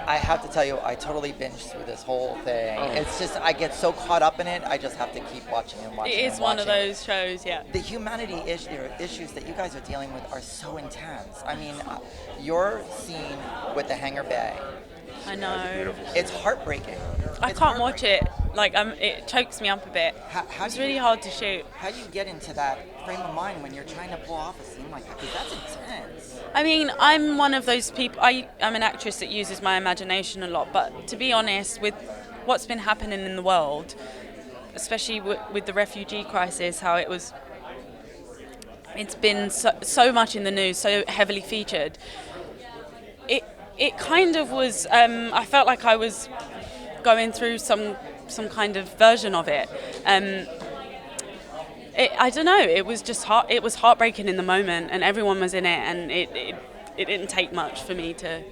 I have to tell you, I totally binged through this whole thing. It's just, I get so caught up in it, I just have to keep watching and watching. It is one of those shows, yeah. The humanity issues that you guys are dealing with are so intense. I mean, your scene with the Hangar Bay. I know. It's heartbreaking. I can't watch it. Like, it chokes me up a bit. It's really hard to shoot. How do you get into that frame of mind when you're trying to pull off a scene like that? Because that's intense. I mean, I'm one of those people. I'm an actress that uses my imagination a lot. But to be honest, with what's been happening in the world, especially with the refugee crisis, how it's been so much in the news, so heavily featured. It kind of was. I felt like I was going through some kind of version of it. I don't know. It was just it was heartbreaking in the moment, and everyone was in it, and it didn't take much for me to.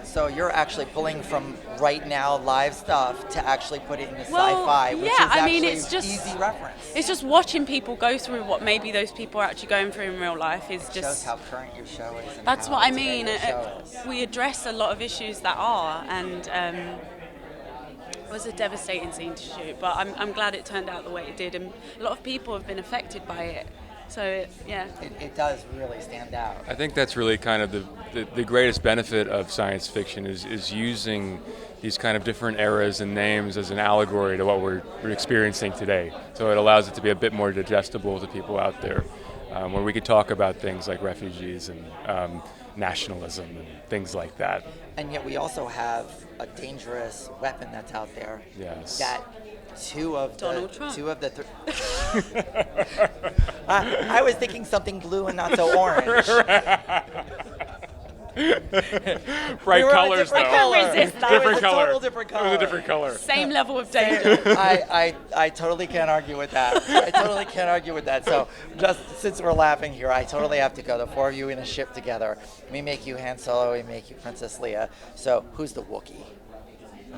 So you're actually pulling from right now live stuff to actually put it in the sci-fi, which is actually it's just easy reference. It's just watching people go through what maybe those people are actually going through in real life is just. Shows how current your show is. And that's how what I mean. We We address a lot of issues that are, and it was a devastating scene to shoot. But I'm glad it turned out the way it did, and a lot of people have been affected by it. So it does really stand out. I think that's really kind of the greatest benefit of science fiction is using these kind of different eras and names as an allegory to what we're experiencing today. So it allows it to be a bit more digestible to people out there, where we could talk about things like refugees and nationalism and things like that. And yet we also have a dangerous weapon that's out there. Yes. That Donald Trump. I was thinking something blue and not so orange. Bright colors, though. I can't resist that. Different It was color. a total different color. It was a different color. Same level of danger. I totally can't argue with that. I totally can't argue with that. So just since we're laughing here, I totally have to go. The four of you in a ship together. We make you Han Solo, we make you Princess Leia. So who's the Wookiee?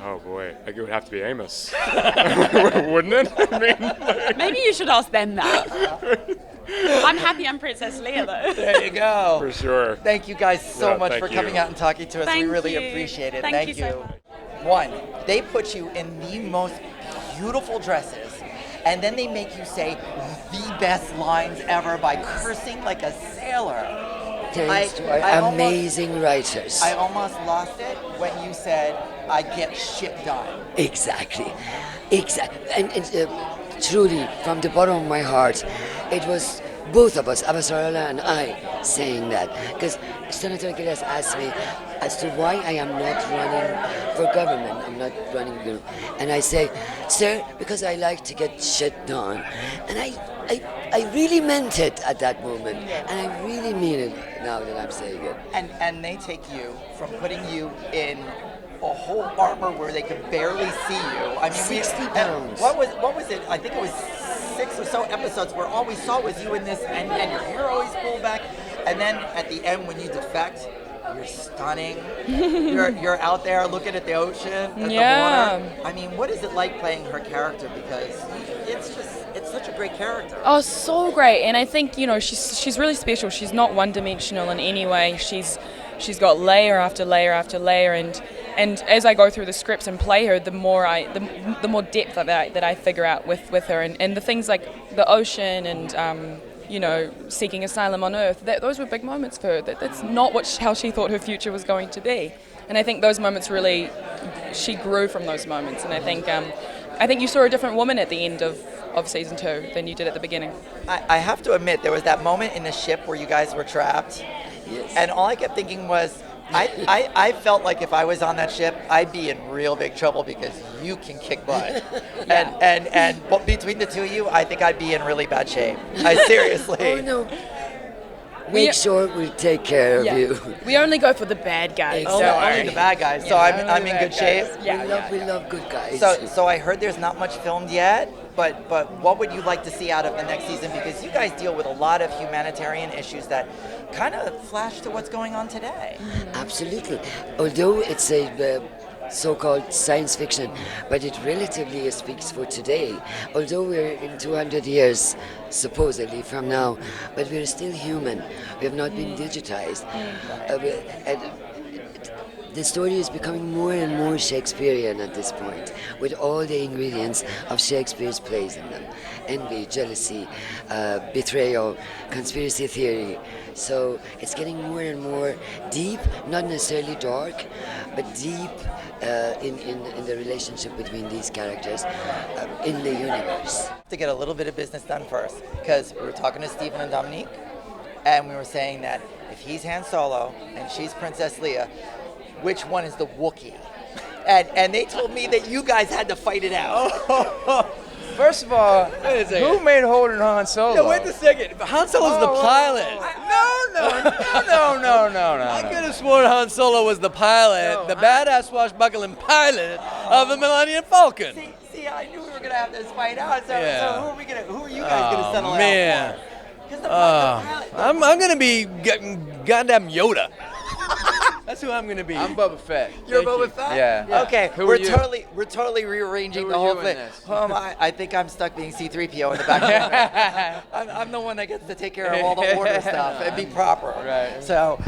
Oh boy, it would have to be Amos, wouldn't it? I mean, Maybe you should ask them that. I'm happy I'm Princess Leia, though. There you go. For sure. Thank you guys so much for thank coming you. out and talking to us. Thank we really you. appreciate it. Thank you so much. One, they put you in the most beautiful dresses, and then they make you say the best lines ever by cursing like a sailor. Thanks to our amazing writers. I almost lost it when you said, I get shit done. Exactly. And truly, from the bottom of my heart, it was both of us, Abasarala and I, saying that. Because Senator Gilles asked me as to why I am not running for government. I'm not running, and I say, sir, because I like to get shit done. And I really meant it at that moment, and I really mean it now that I'm saying it. And they take you from putting you in a whole armor where they could barely see you. I mean, 60 pounds. What was it? I think it was 6 or so episodes where all we saw was you in this, and your hair always pulled back. And then at the end, when you defect, you're stunning. you're out there looking at the ocean, at the water. I mean, what is it like playing her character? Because it's such a great character. Oh, so great. And I think, she's really special. She's not one-dimensional in any way. She's got layer after layer after layer, and as I go through the script and play her, the more depth that I figure out with her, and the things like the ocean and seeking asylum on Earth. Those were big moments for her. That's not how she thought her future was going to be. And I think those moments really, she grew from those moments. And I think you saw a different woman at the end of season 2 than you did at the beginning. I have to admit, there was that moment in the ship where you guys were trapped. Yes. And all I kept thinking was, I felt like if I was on that ship, I'd be in real big trouble because you can kick butt. And between the two of you, I think I'd be in really bad shape. Seriously. Oh no. Make sure we take care of you. We only go for the bad guys. Only the bad guys. So I'm in good shape. We love good guys. So I heard there's not much filmed yet, but what would you like to see out of the next season? Because you guys deal with a lot of humanitarian issues that kind of flash to what's going on today. Absolutely. Although it's a so-called science fiction, but it relatively speaks for today. Although we're in 200 years, supposedly, from now, but we're still human. We have not been digitized. the story is becoming more and more Shakespearean at this point, with all the ingredients of Shakespeare's plays in them. Envy, jealousy, betrayal, conspiracy theory. So it's getting more and more deep, not necessarily dark, but deep in the relationship between these characters in the universe. To get a little bit of business done first, because we were talking to Stephen and Dominique, and we were saying that if he's Han Solo and she's Princess Leia, which one is the Wookiee? And they told me that you guys had to fight it out. First of all, who made Holden Han Solo? No, wait a second. Han Solo's the pilot. No. I could have sworn Han Solo was the pilot, the badass swashbuckling pilot of the Millennium Falcon. See, I knew we were gonna have this fight out. So, Yeah. so who are you guys gonna settle man. out for? 'Cause the pilot, I'm gonna be goddamn Yoda. That's who I'm gonna be. I'm Boba Fett. You're Thank Boba you. Fett? Yeah. Okay, Who we're are you? totally rearranging Who the are whole you thing. in this? I think I'm stuck being C-3PO in the back. I'm the one that gets to take care of all the order stuff and be proper. Right. So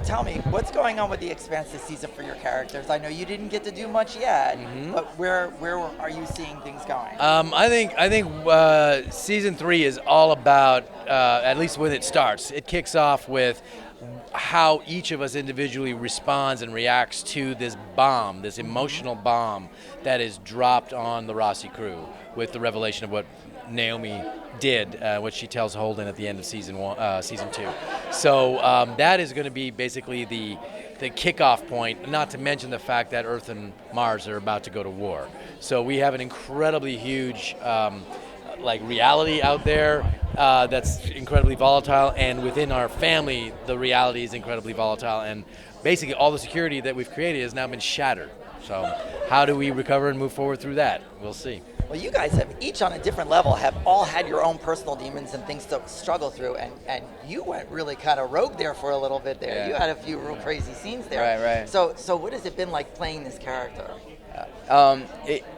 tell me, what's going on with the Expanse this season for your characters? I know you didn't get to do much yet, but where are you seeing things going? I think season 3 is all about, at least when it starts, it kicks off with how each of us individually responds and reacts to this bomb, this emotional bomb that is dropped on the Rossi crew with the revelation of what Naomi did, what she tells Holden at the end of season 2. So that is going to be basically the kickoff point, not to mention the fact that Earth and Mars are about to go to war. So we have an incredibly huge reality out there that's incredibly volatile, and within our family the reality is incredibly volatile, and basically all the security that we've created has now been shattered. So how do we recover and move forward through that? We'll see. Well, you guys have each on a different level have all had your own personal demons and things to struggle through, and you went really kind of rogue there for a little bit there. Yeah. You had a few real crazy scenes there. Right. So what has it been like playing this character?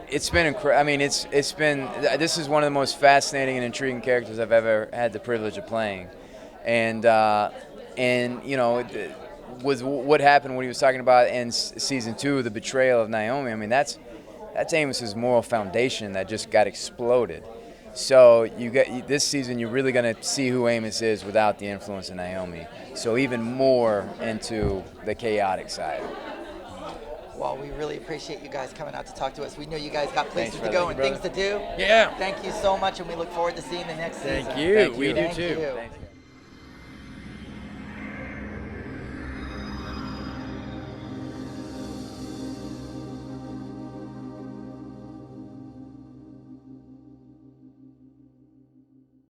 It's been incredible. I mean, it's been. This is one of the most fascinating and intriguing characters I've ever had the privilege of playing, and you know, with what happened when he was talking about in season 2, the betrayal of Naomi. I mean, that's Amos's moral foundation that just got exploded. So this season, you're really going to see who Amos is without the influence of Naomi. So even more into the chaotic side. Well, we really appreciate you guys coming out to talk to us. We know you guys got places Thanks, to go brother. and things to do. Yeah. Thank you so much, and we look forward to seeing the next season. Thank you. We do Thank too. you. Thanks.